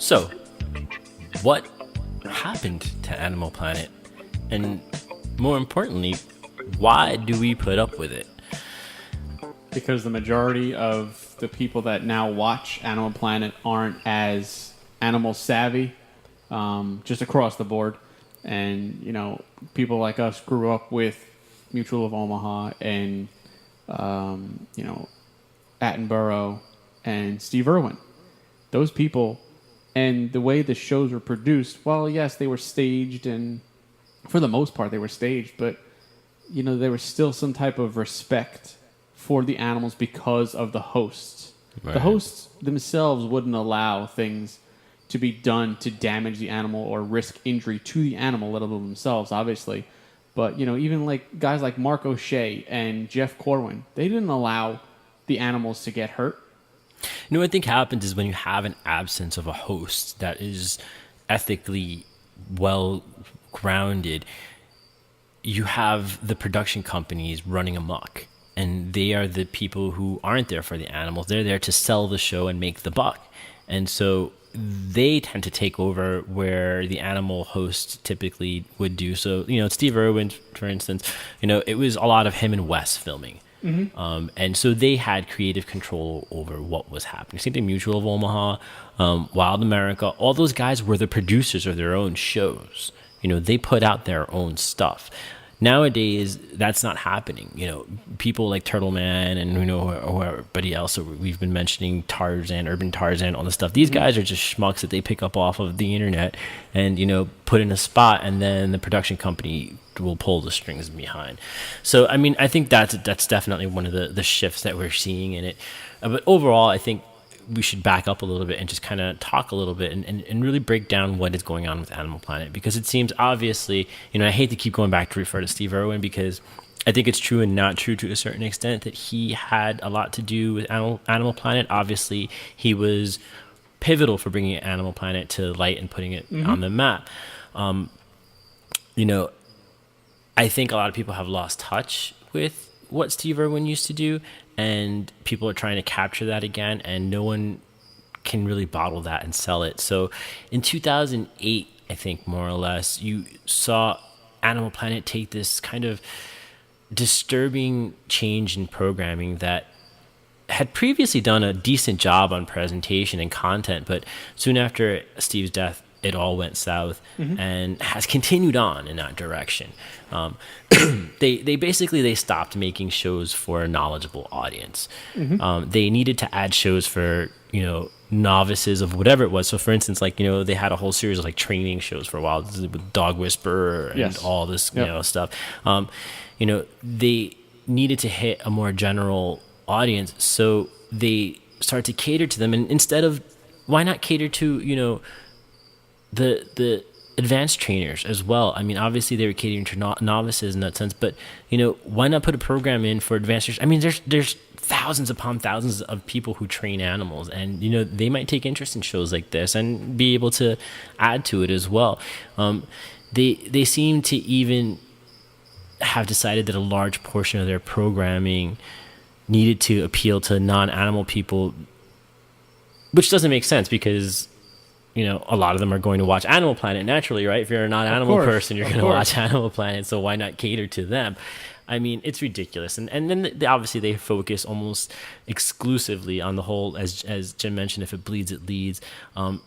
So, what happened to Animal Planet? And more importantly, why do we put up with it? Because the majority of the people that now watch Animal Planet aren't as animal savvy, just across the board. And, you know, people like us grew up with Mutual of Omaha and, you know, Attenborough and Steve Irwin. Those people, and the way the shows were produced, well, yes, they were staged, and for the most part they were staged, but, you know, there was still some type of respect for the animals because of the hosts. Right. The hosts themselves wouldn't allow things to be done to damage the animal or risk injury to the animal, let alone themselves, obviously. But, you know, even like guys like Mark O'Shea and Jeff Corwin, they didn't allow the animals to get hurt. You know what I think happens is when you have an absence of a host that is ethically well grounded, you have the production companies running amok. And they are the people who aren't there for the animals. They're there to sell the show and make the buck. And so they tend to take over where the animal host typically would do. So, you know, Steve Irwin, for instance, you know, it was a lot of him and Wes filming. Mm-hmm. And so they had creative control over what was happening. Same thing, Mutual of Omaha, Wild America. All those guys were the producers of their own shows. You know, they put out their own stuff. Nowadays, that's not happening. You know, people like Turtle Man and, you know, or everybody else. So we've been mentioning Tarzan, Urban Tarzan, all this stuff. These guys are just schmucks that they pick up off of the internet and, you know, put in a spot, and then the production company will pull the strings behind. So, I mean, I think that's definitely one of the shifts that we're seeing in it. But overall, I think we should back up a little bit and just kind of talk a little bit and really break down what is going on with Animal Planet, because it seems obviously, you know, I hate to keep going back to refer to Steve Irwin, because I think it's true and not true to a certain extent that he had a lot to do with Animal Planet. Obviously, he was pivotal for bringing Animal Planet to light and putting it on the map. You know, I think a lot of people have lost touch with what Steve Irwin used to do, and people are trying to capture that again, and no one can really bottle that and sell it. So in 2008, I think more or less, you saw Animal Planet take this kind of disturbing change in programming that had previously done a decent job on presentation and content, but soon after Steve's death, it all went south and has continued on in that direction. They stopped making shows for a knowledgeable audience. They needed to add shows for, you know, novices of whatever it was. So for instance, like, you know, they had a whole series of like training shows for a while with Dog Whisperer and all this, you know, stuff. You know, they needed to hit a more general audience, so they started to cater to them. And instead of, why not cater to, you know, the advanced trainers as well? I mean, obviously they were catering to novices in that sense, but, you know, why not put a program in for advanced trainers? I mean, there's thousands upon thousands of people who train animals, and, you know, they might take interest in shows like this and be able to add to it as well. They seem to even have decided that a large portion of their programming needed to appeal to non-animal people, which doesn't make sense, because, you know, a lot of them are going to watch Animal Planet naturally, right? If you're a non-animal person, you're going to watch Animal Planet, so why not cater to them? I mean, it's ridiculous. And then obviously they focus almost exclusively on the whole, as Jim mentioned, if it bleeds, it leads.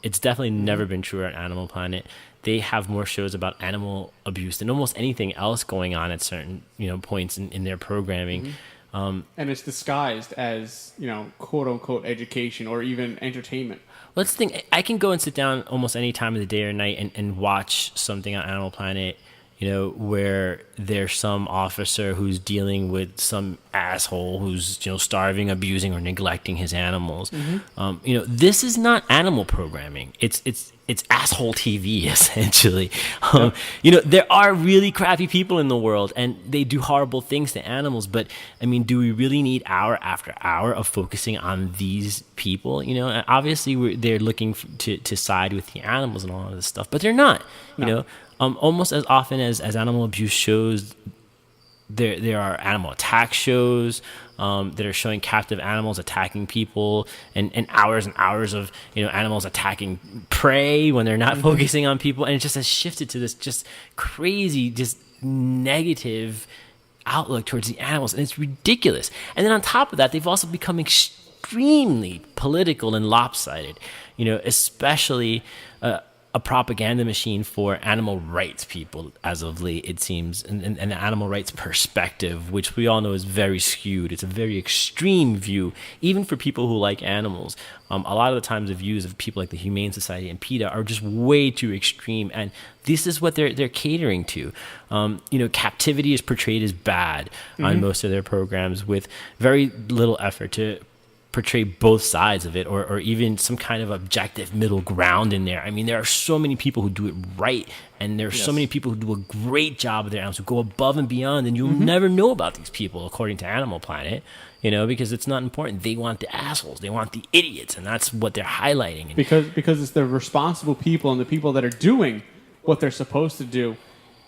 It's definitely never been true at Animal Planet. They have more shows about animal abuse than almost anything else going on at certain, you know, points in their programming. And it's disguised as, you know, quote unquote education or even entertainment. Well, that's the thing. I can go and sit down almost any time of the day or night and watch something on Animal Planet, you know, where there's some officer who's dealing with some asshole who's, you know, starving, abusing, or neglecting his animals. You know, this is not animal programming. It's asshole TV, essentially. You know, there are really crappy people in the world, and they do horrible things to animals, but, I mean, do we really need hour after hour of focusing on these people? You know, obviously they're looking to side with the animals and all of this stuff, but they're not, you know. Almost as often as animal abuse shows there are animal attack shows that are showing captive animals attacking people, and hours of animals attacking prey when they're not focusing on people, and it just has shifted to this just crazy, just negative outlook towards the animals, and it's ridiculous. And then on top of that, they've also become extremely political and lopsided, especially a propaganda machine for animal rights people as of late, it seems, and an animal rights perspective, which we all know is very skewed. It's a very extreme view, even for people who like animals. A lot of the times the views of people like the Humane Society and PETA are just way too extreme, and this is what they're catering to. Captivity is portrayed as bad on most of their programs, with very little effort to portray both sides of it, or even some kind of objective middle ground in there. I mean, there are so many people who do it right, and there are so many people who do a great job of their animals, who go above and beyond, and you'll never know about these people, according to Animal Planet, because it's not important. They want the assholes, they want the idiots, and that's what they're highlighting. Because it's the responsible people and the people that are doing what they're supposed to do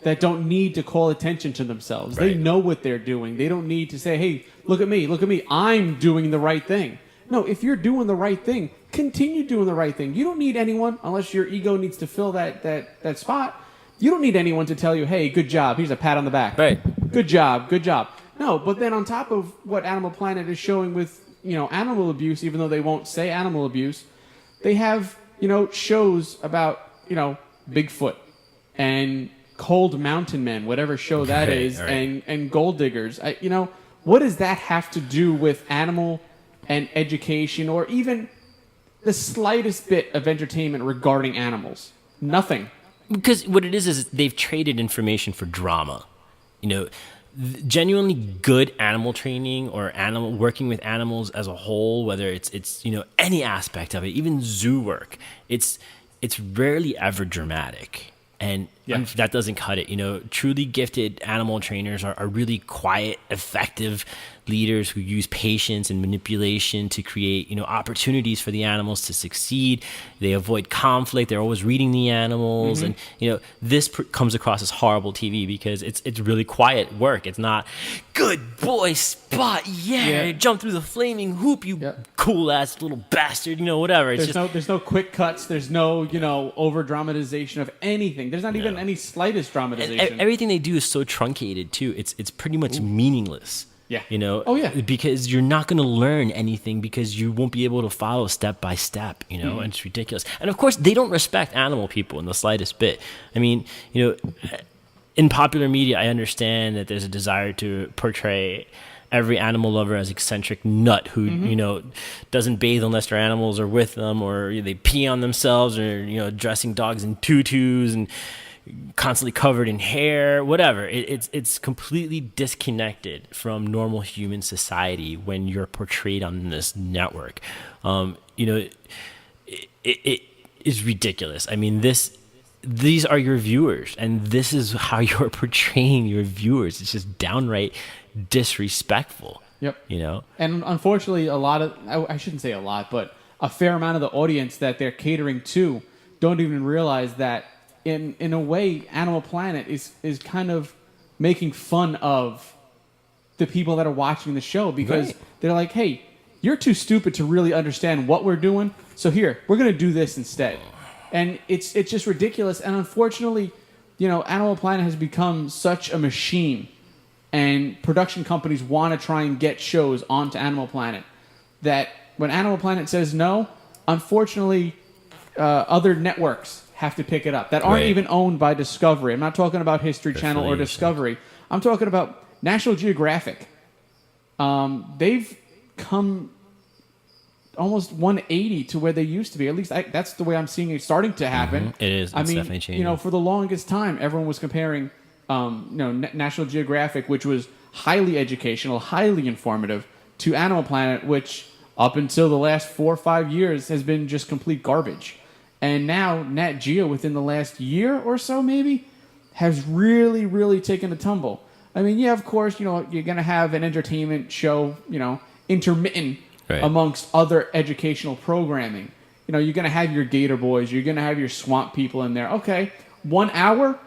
that don't need to call attention to themselves. Right. They know what they're doing. They don't need to say, hey, look at me, I'm doing the right thing. No, if you're doing the right thing, continue doing the right thing. You don't need anyone, unless your ego needs to fill that spot, you don't need anyone to tell you, hey, good job, here's a pat on the back. Right. Good job. No, but then on top of what Animal Planet is showing with, animal abuse, even though they won't say animal abuse, they have, shows about, Bigfoot and Cold Mountain Men, whatever show that is, right. and gold diggers. What does that have to do with animal and education, or even the slightest bit of entertainment regarding animals? Nothing. Because what it is they've traded information for drama. Genuinely good animal training or working with animals as a whole, whether it's any aspect of it, even zoo work, it's rarely ever dramatic. And that doesn't cut it. Truly gifted animal trainers are really quiet, effective leaders who use patience and manipulation to create, opportunities for the animals to succeed. They avoid conflict. They're always reading the animals. And, this comes across as horrible TV because it's really quiet work. It's not, good boy, Spot, jump through the flaming hoop, you cool-ass little bastard, whatever. There's no quick cuts. There's no, over-dramatization of anything. There's not even any slightest dramatization. Everything they do is so truncated, too. It's pretty much meaningless. Yeah. Because you're not going to learn anything, because you won't be able to follow step by step, and it's ridiculous. And of course, they don't respect animal people in the slightest bit. I mean, in popular media, I understand that there's a desire to portray every animal lover as eccentric nut who, doesn't bathe unless their animals are with them, or they pee on themselves, or, dressing dogs in tutus and constantly covered in hair, whatever. It's completely disconnected from normal human society when you're portrayed on this network. It is ridiculous. I mean, these are your viewers, and this is how you're portraying your viewers. It's just downright disrespectful. Yep. And unfortunately, I shouldn't say a lot, but a fair amount of the audience that they're catering to don't even realize that in a way, Animal Planet is kind of making fun of the people that are watching the show, because they're like, hey, you're too stupid to really understand what we're doing, so here, we're going to do this instead. And it's just ridiculous. And unfortunately, Animal Planet has become such a machine, and production companies want to try and get shows onto Animal Planet, that when Animal Planet says no, unfortunately, other networks have to pick it up that aren't even owned by Discovery. I'm not talking about History Channel or Discovery. I'm talking about National Geographic. They've come almost 180 to where they used to be. At least that's the way I'm seeing it starting to happen. It is. It's definitely changing. For the longest time, everyone was comparing, National Geographic, which was highly educational, highly informative, to Animal Planet, which up until the last 4 or 5 years has been just complete garbage. And now Nat Geo, within the last year or so, maybe, has really, really taken a tumble. I mean, of course, you're going to have an entertainment show, intermittent amongst other educational programming. You're going to have your Gator Boys, you're going to have your Swamp People in there. Okay, 1 hour,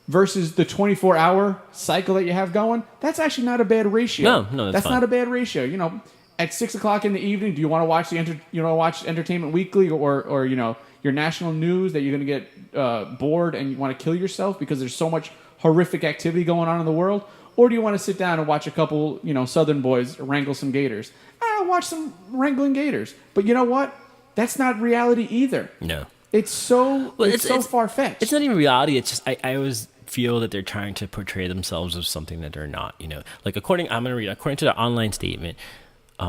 versus the 24-hour cycle that you have going, that's actually not a bad ratio. No, that's fine. not a bad ratio. You know, at 6 o'clock in the evening, do you want to watch watch Entertainment Weekly or you know your national news that you're going to get bored and you want to kill yourself because there's so much horrific activity going on in the world? Or do you want to sit down and watch a couple, you know, Southern boys wrangle some gators? I'll watch some wrangling gators. But you know what? That's not reality either. No. It's so far-fetched. It's not even reality. It's just I always feel that they're trying to portray themselves as something that they're not. You know, like according to the online statement,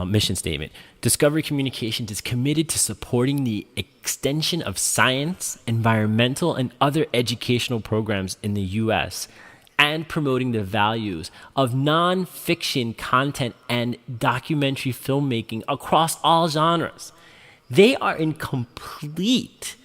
mission statement, Discovery Communications is committed to supporting the extension of science, environmental, and other educational programs in the U.S. and promoting the values of non-fiction content and documentary filmmaking across all genres. They are in complete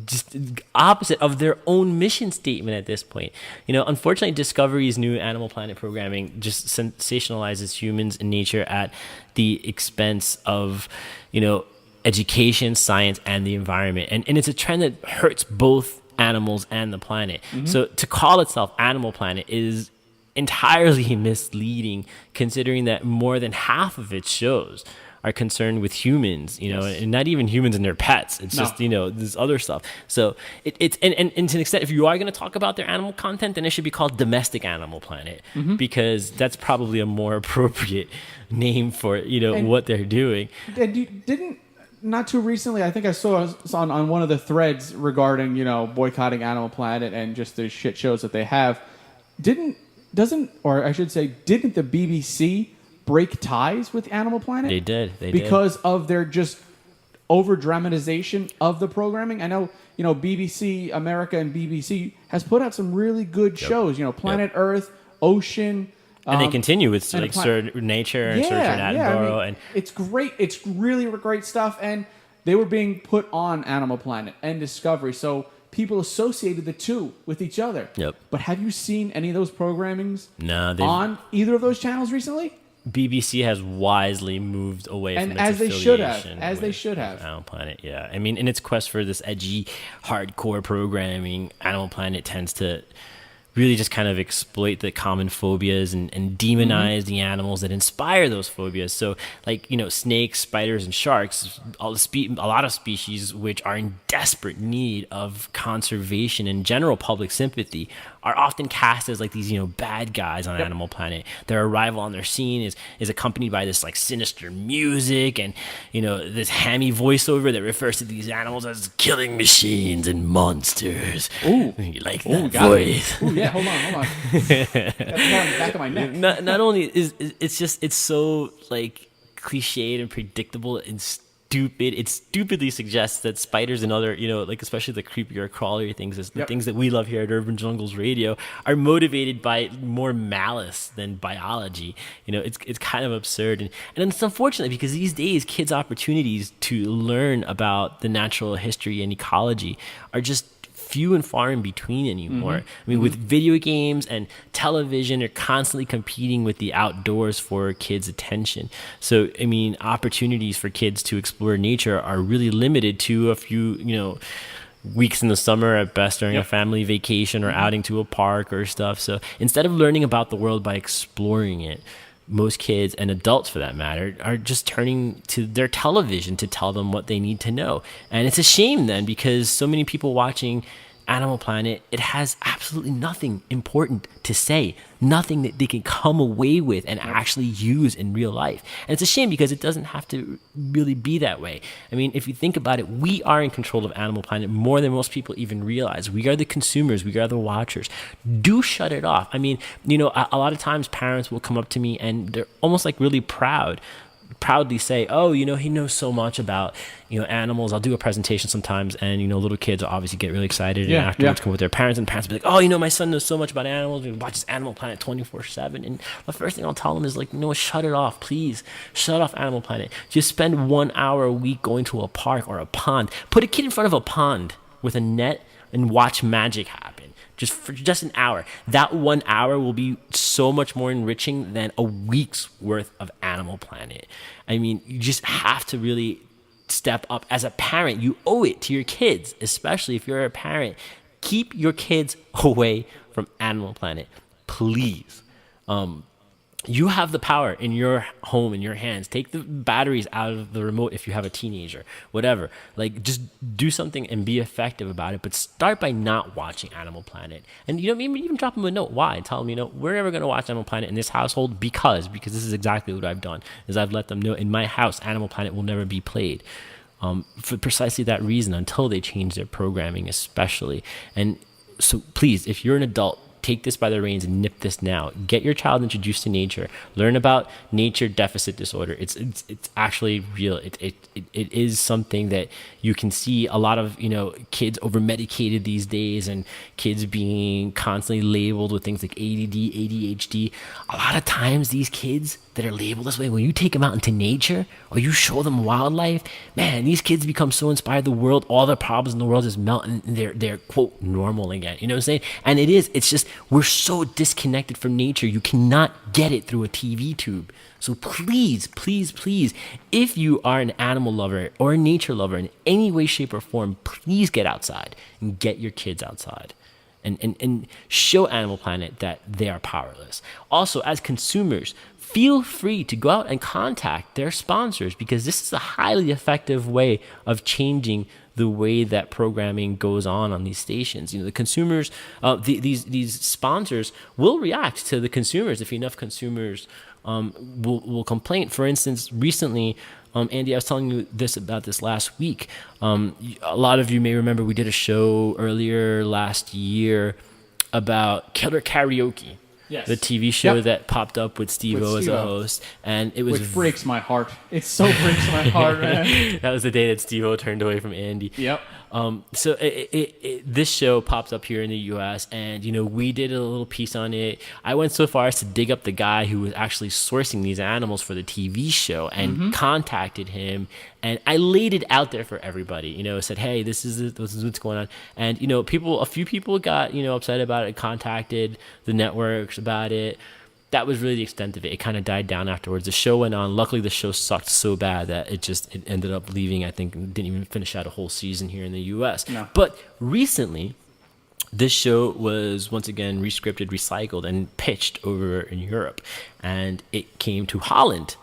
just opposite of their own mission statement at this point. You know, unfortunately, Discovery's new Animal Planet programming just sensationalizes humans and nature at the expense of, you know, education, science, and the environment. And it's a trend that hurts both animals and the planet. Mm-hmm. So to call itself Animal Planet is entirely misleading, considering that more than half of its shows are concerned with humans, you know, and not even humans and their pets. It's just, you know, this other stuff. So it's to an extent, if you are going to talk about their animal content, then it should be called Domestic Animal Planet, because that's probably a more appropriate name for, you know, what they're doing. Not too recently, I think I saw on one of the threads regarding, you know, boycotting Animal Planet and just the shit shows that they have. Didn't the BBC break ties with Animal Planet? They did. Because of their just over dramatization of the programming. I know, you know, BBC America and BBC has put out some really good shows. You know, Planet Earth, Ocean. And they continue with like Sir Nature and Sir John Attenborough. I mean, it's great. It's really great stuff. And they were being put on Animal Planet and Discovery. So people associated the two with each other. Yep. But have you seen any of those programmings on either of those channels recently? BBC has wisely moved away from its affiliation as they should have. Animal Planet, yeah. I mean, in its quest for this edgy, hardcore programming, Animal Planet tends to really just kind of exploit the common phobias and demonize the animals that inspire those phobias. So, like, you know, snakes, spiders, and sharks, a lot of species which are in desperate need of conservation and general public sympathy are often cast as like these, you know, bad guys on Animal Planet. Their arrival on their scene is accompanied by this like sinister music and, you know, this hammy voiceover that refers to these animals as killing machines and monsters. Ooh, you like that voice? Ooh, yeah. Hold on. That's on the back of my neck. Not only is it's so like cliched and predictable and stupid. It stupidly suggests that spiders and other, you know, like especially the creepier, crawlery things, the things that we love here at Urban Jungles Radio, are motivated by more malice than biology. You know, it's kind of absurd, and it's unfortunate because these days kids' opportunities to learn about the natural history and ecology are just few and far in between anymore. I mean, with video games and television, they're constantly competing with the outdoors for kids' attention. So, I mean, opportunities for kids to explore nature are really limited to a few, you know, weeks in the summer at best during a family vacation or outing to a park or stuff. So instead of learning about the world by exploring it, most kids and adults for that matter are just turning to their television to tell them what they need to know. And it's a shame then, because so many people watching Animal Planet, it has absolutely nothing important to say, nothing that they can come away with and actually use in real life. And it's a shame because it doesn't have to really be that way. I mean, if you think about it, we are in control of Animal Planet more than most people even realize. We are the consumers. We are the watchers. Do shut it off. I mean, you know, a lot of times parents will come up to me and they're almost like really proudly say, oh, you know, he knows so much about, you know, animals. I'll do a presentation sometimes, and, you know, little kids will obviously get really excited and afterwards come with their parents, and parents will be like, oh, you know, my son knows so much about animals. He watches Animal Planet 24/7. And the first thing I'll tell them is like, no, shut it off, please. Shut off Animal Planet. Just spend 1 hour a week going to a park or a pond. Put a kid in front of a pond with a net and watch magic happen. For just an hour. That 1 hour will be so much more enriching than a week's worth of Animal Planet. I mean, you just have to really step up as a parent. You owe it to your kids, especially if you're a parent. Keep your kids away from Animal Planet, please. You have the power in your home, in your hands. Take the batteries out of the remote if you have a teenager, whatever. Like, just do something and be effective about it. But start by not watching Animal Planet. And, maybe even drop them a note. Why? Tell them, we're never going to watch Animal Planet in this household because this is exactly what I've done, is I've let them know in my house, Animal Planet will never be played. For precisely that reason, until they change their programming, especially. And so please, if you're an adult, take this by the reins and nip this now. Get your child introduced to nature. Learn about nature deficit disorder. It's actually real. It is something that you can see a lot of, kids over medicated these days, and kids being constantly labeled with things like ADD, ADHD. A lot of times these kids that are labeled this way, when you take them out into nature or you show them wildlife, man, these kids become so inspired. The world, all the problems in the world just melt, and they're quote normal again. You know what I'm saying? And it's just, we're so disconnected from nature. You cannot get it through a TV tube. So please, please, please, if you are an animal lover or a nature lover in any way, shape, or form, please get outside and get your kids outside. And show Animal Planet that they are powerless. Also, as consumers, feel free to go out and contact their sponsors, because this is a highly effective way of changing the way that programming goes on these stations. The consumers, these sponsors will react to the consumers if enough consumers will complain. For instance, recently, Andy, I was telling you about this last week. A lot of you may remember we did a show earlier last year about Killer Karaoke. Yes. The TV show that popped up with Steve-O as a host. And it was... Which breaks my heart. It so breaks my heart, man. That was the day that Steve-O turned away from Andy. Yep. So this show pops up here in the U.S., and, we did a little piece on it. I went so far as to dig up the guy who was actually sourcing these animals for the TV show and contacted him. And I laid it out there for everybody, said, hey, this is what's going on. And, a few people got, upset about it, contacted the networks about it. That was really the extent of it. It kind of died down afterwards. The show went on. Luckily, the show sucked so bad that it ended up leaving. I think didn't even finish out a whole season here in the U.S. No. But recently, this show was once again rescripted, recycled, and pitched over in Europe. And it came to Holland.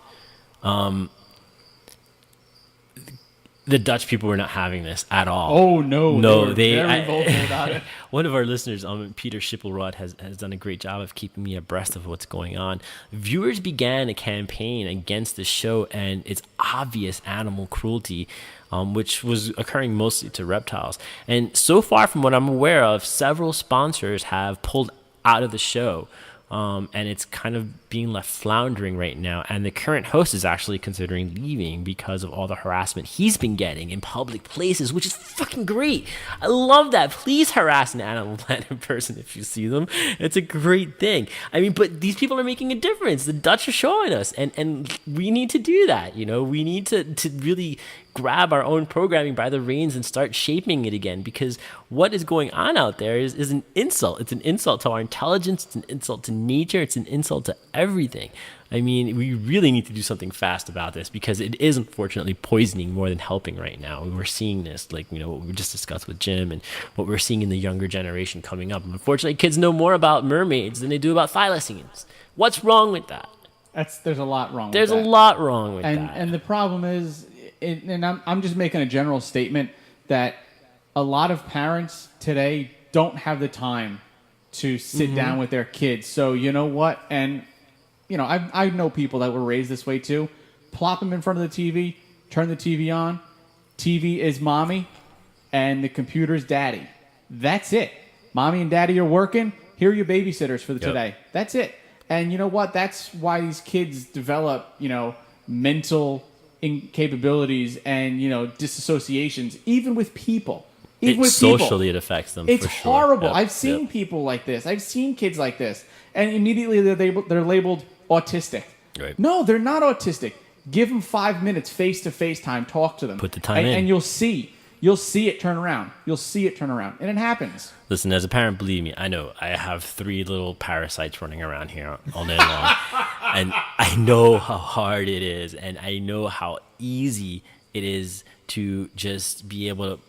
The Dutch people were not having this at all. Oh, no. No, they were very vocal about it. One of our listeners, Peter Schippelrod, has done a great job of keeping me abreast of what's going on. Viewers began a campaign against the show and its obvious animal cruelty, which was occurring mostly to reptiles. And so far, from what I'm aware of, several sponsors have pulled out of the show. And it's kind of being left floundering right now. And the current host is actually considering leaving because of all the harassment he's been getting in public places, which is fucking great. I love that. Please harass an Animal Planet person if you see them. It's a great thing. I mean, but these people are making a difference. The Dutch are showing us, and we need to do that. We need to really grab our own programming by the reins and start shaping it again, because what is going on out there is an insult. It's an insult to our intelligence. It's an insult to nature. It's an insult to everything. I mean, we really need to do something fast about this, because it is unfortunately poisoning more than helping right now. We're seeing this, like, what we just discussed with Jim, and what we're seeing in the younger generation coming up. Unfortunately, kids know more about mermaids than they do about thylacines. What's wrong with that? There's a lot wrong There's with that. a lot wrong with that. And the problem is, and I'm just making a general statement, that a lot of parents today don't have the time to sit down with their kids. So you know what? And I know people that were raised this way too. Plop them in front of the TV, turn the TV on. TV is mommy, and the computer is daddy. That's it. Mommy and daddy are working. Here are your babysitters for today. That's it. And you know what? That's why these kids develop, mental incapabilities and, disassociations, even with people. Even with socially, it affects them. It's for sure. horrible. Yep. I've seen people like this. I've seen kids like this. And immediately they're labeled autistic. Right. No, they're not autistic. Give them 5 minutes face-to-face time. Talk to them. Put the time in. And you'll see. You'll see it turn around. You'll see it turn around. And it happens. Listen, as a parent, believe me, I know I have 3 little parasites running around here all day long. And I know how hard it is. And I know how easy it is to just be able to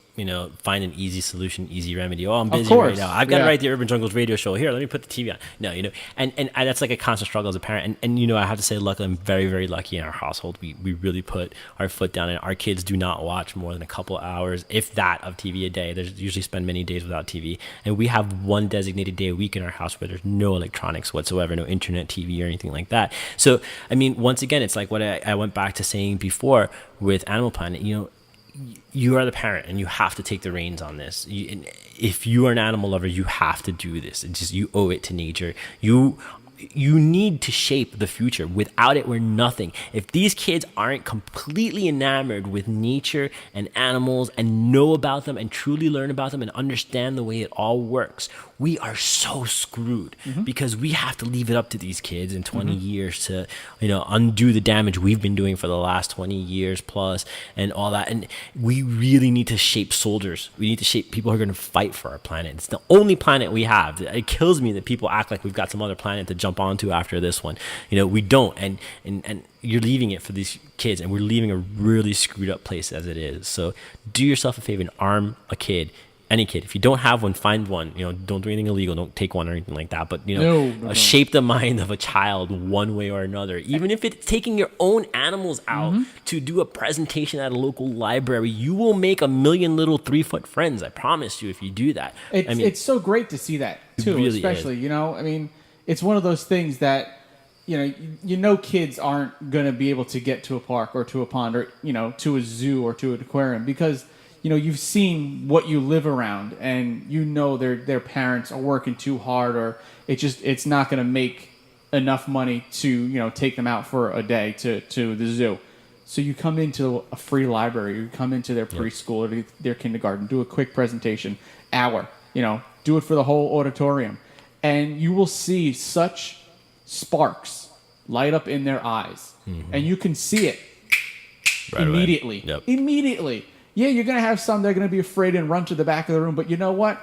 find an easy solution, easy remedy. Oh, I'm Of busy right course, now. I've got to yeah. write the Urban Jungles radio show. Here, let me put the TV on. No, and that's like a constant struggle as a parent. And I have to say, luckily, I'm very, very lucky in our household. We really put our foot down, and our kids do not watch more than a couple hours, if that, of TV a day. They usually spend many days without TV. And we have one designated day a week in our house where there's no electronics whatsoever, no internet, TV, or anything like that. So, I mean, once again, it's like what I went back to saying before with Animal Planet. You are the parent, and you have to take the reins on this. If you are an animal lover, you have to do this. It's just, you owe it to nature. You need to shape the future. Without it, we're nothing. If these kids aren't completely enamored with nature and animals and know about them and truly learn about them and understand the way it all works, we are so screwed, because we have to leave it up to these kids in 20 years to, undo the damage we've been doing for the last 20 years plus and all that. And we really need to shape soldiers. We need to shape people who are going to fight for our planet. It's the only planet we have. It kills me that people act like we've got some other planet to jump onto after this one. We don't. And you're leaving it for these kids, and we're leaving a really screwed up place as it is. So do yourself a favor and arm a kid. Any kid. If you don't have one, find one. Don't do anything illegal. Don't take one or anything like that. But No. shape the mind of a child one way or another. Even if it's taking your own animals out to do a presentation at a local library, you will make a million little 3-foot friends. I promise you, if you do that. It's so great to see that too, really especially. It's one of those things that kids aren't going to be able to get to a park or to a pond or to a zoo or to an aquarium because you've seen what you live around, and their parents are working too hard, or it's not going to make enough money to take them out for a day to the zoo. So you come into a free library, you come into their preschool or their kindergarten, do a quick presentation, hour, do it for the whole auditorium, and you will see such sparks light up in their eyes, and you can see it Right immediately. Yep. Immediately. Yeah, you're going to have some that are going to be afraid and run to the back of the room. But you know what?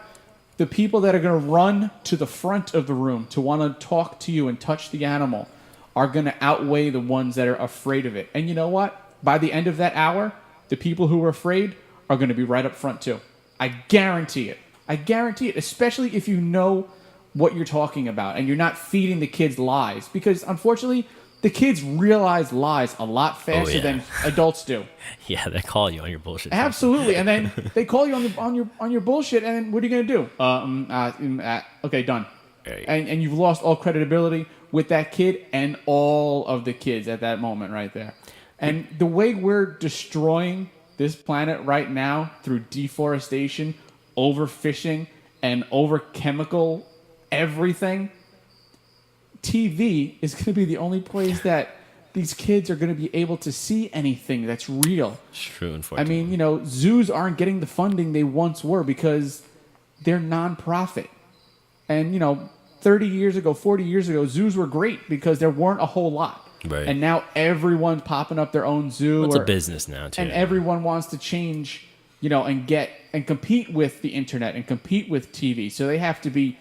The people that are going to run to the front of the room to want to talk to you and touch the animal are going to outweigh the ones that are afraid of it. And you know what? By the end of that hour, the people who are afraid are going to be right up front too. I guarantee it. I guarantee it, especially if you know what you're talking about and you're not feeding the kids lies. Because unfortunately, the kids realize lies a lot faster than adults do. Yeah, they call you on your bullshit. Absolutely, and then they call you on your bullshit, and then what are you going to do? Okay, done. And you've lost all credibility with that kid and all of the kids at that moment right there. And the way we're destroying this planet right now through deforestation, overfishing, and over chemical everything, TV is going to be the only place that these kids are going to be able to see anything that's real. It's true, unfortunately. I mean, zoos aren't getting the funding they once were because they're nonprofit. And, 30 years ago, 40 years ago, zoos were great because there weren't a whole lot. Right. And now everyone's popping up their own zoo. It's a business now, too. And everyone wants to change, and compete with the internet and compete with TV. So they have to be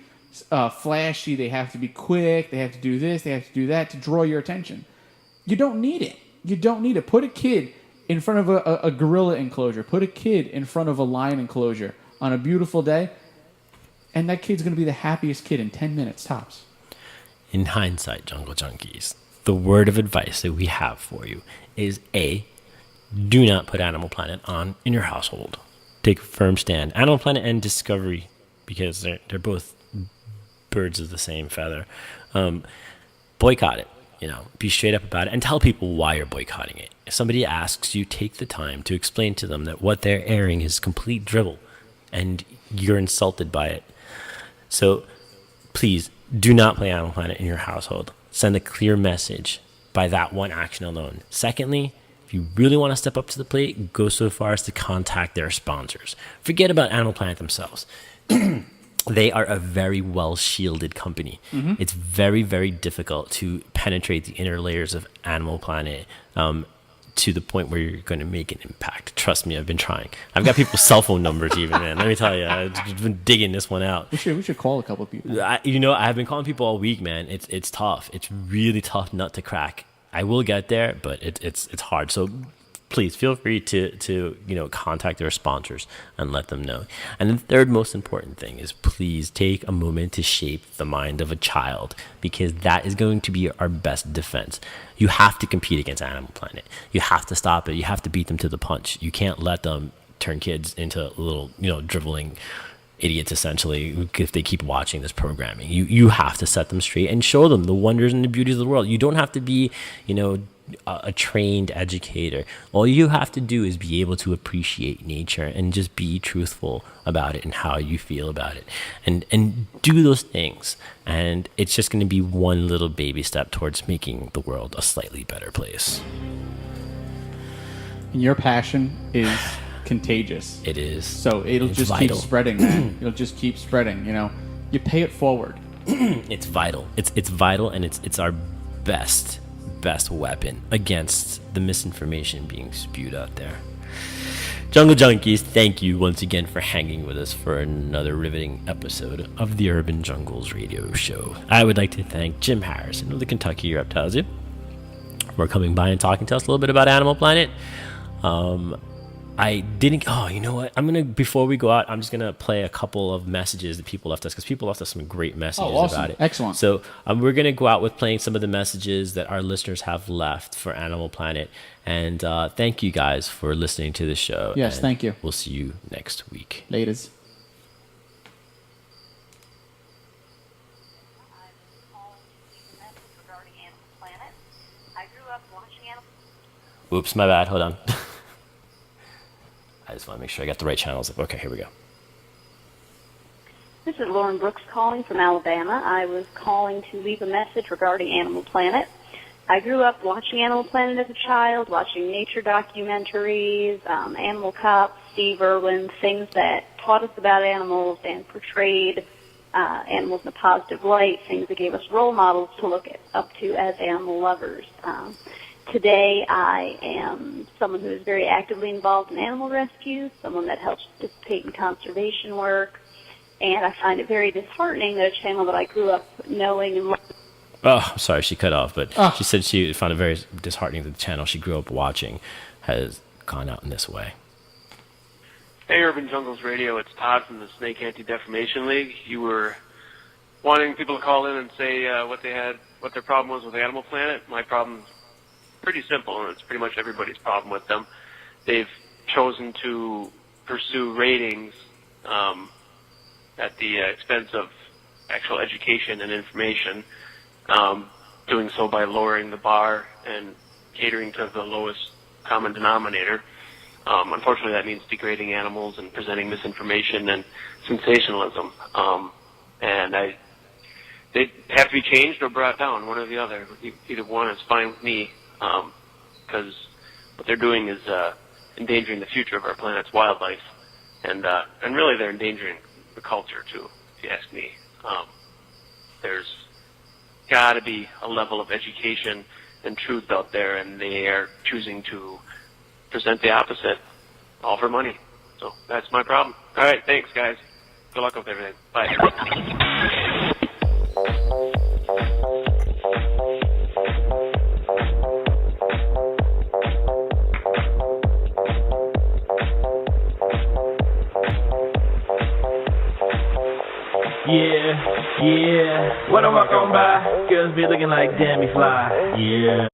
flashy, they have to be quick, they have to do this, they have to do that to draw your attention. You don't need it. You don't need it. Put a kid in front of a gorilla enclosure. Put a kid in front of a lion enclosure on a beautiful day, and that kid's going to be the happiest kid in 10 minutes tops. In hindsight, Jungle Junkies, the word of advice that we have for you is A, do not put Animal Planet on in your household. Take a firm stand. Animal Planet and Discovery, because they're both birds of the same feather. Boycott it. Be straight up about it and tell people why you're boycotting it. If somebody asks you, take the time to explain to them that what they're airing is complete drivel and you're insulted by it. So please do not play Animal Planet in your household. Send a clear message by that one action alone. Secondly, if you really want to step up to the plate, go so far as to contact their sponsors. Forget about Animal Planet themselves. They are a very well-shielded company. It's very, very difficult to penetrate the inner layers of Animal Planet to the point where you're going to make an impact. Trust me, I've been trying. I've got people's cell phone numbers even, man. Let me tell you, I've been digging this one out. We should call a couple of people. I've been calling people all week, man. It's tough. It's really tough nut to crack. I will get there, but it's hard. So please feel free to contact their sponsors and let them know. And the third most important thing is, please take a moment to shape the mind of a child, because that is going to be our best defense. You have to compete against Animal Planet. You have to stop it. You have to beat them to the punch. You can't let them turn kids into little, driveling idiots, essentially, if they keep watching this programming. You have to set them straight and show them the wonders and the beauties of the world. You don't have to be, a trained educator. All you have to do is be able to appreciate nature and just be truthful about it and how you feel about it, and do those things. And it's just going to be one little baby step towards making the world a slightly better place. Your passion is contagious. It is. So it's just vital. Keep spreading, man. It'll just keep spreading. You pay it forward. It's vital. It's vital, and it's our best weapon against the misinformation being spewed out there. Jungle Junkies, thank you once again for hanging with us for another riveting episode of the Urban Jungles Radio Show. I would like to thank Jim Harrison of the Kentucky Reptile Zoo for coming by and talking to us a little bit about Animal Planet. I didn't. Oh, you know what? Before we go out, I'm just gonna play a couple of messages that people left us, because people left us some great messages awesome. about it. Excellent. So we're gonna go out with playing some of the messages that our listeners have left for Animal Planet, and thank you guys for listening to the show. Yes, thank you. We'll see you next week. Laters. Oops, my bad. Hold on. I just want to make sure I got the right channels up. Okay, here we go. This is Lauren Brooks calling from Alabama. I was calling to leave a message regarding Animal Planet. I grew up watching Animal Planet as a child, watching nature documentaries, Animal Cop, Steve Irwin, things that taught us about animals and portrayed animals in a positive light, things that gave us role models to look up to as animal lovers. Today, I am someone who is very actively involved in animal rescue, someone that helps participate in conservation work, and I find it very disheartening that a channel that I grew up knowing and loving. Oh, I'm sorry, she cut off, but she said she found it very disheartening that the channel she grew up watching has gone out in this way. Hey, Urban Jungles Radio, it's Todd from the Snake Anti-Defamation League. You were wanting people to call in and say what their problem was with Animal Planet. My problem pretty simple, and it's pretty much everybody's problem with them. They've chosen to pursue ratings at the expense of actual education and information, doing so by lowering the bar and catering to the lowest common denominator. Unfortunately, that means degrading animals and presenting misinformation and sensationalism. They have to be changed or brought down, one or the other. Either one is fine with me, because what they're doing is endangering the future of our planet's wildlife, and really they're endangering the culture too, if you ask me. There's got to be a level of education and truth out there, and they are choosing to present the opposite, all for money. So that's my problem. All right, thanks, guys. Good luck with everything. Bye. Yeah, when I walk on by, girls be looking like Dammy Fly. Yeah.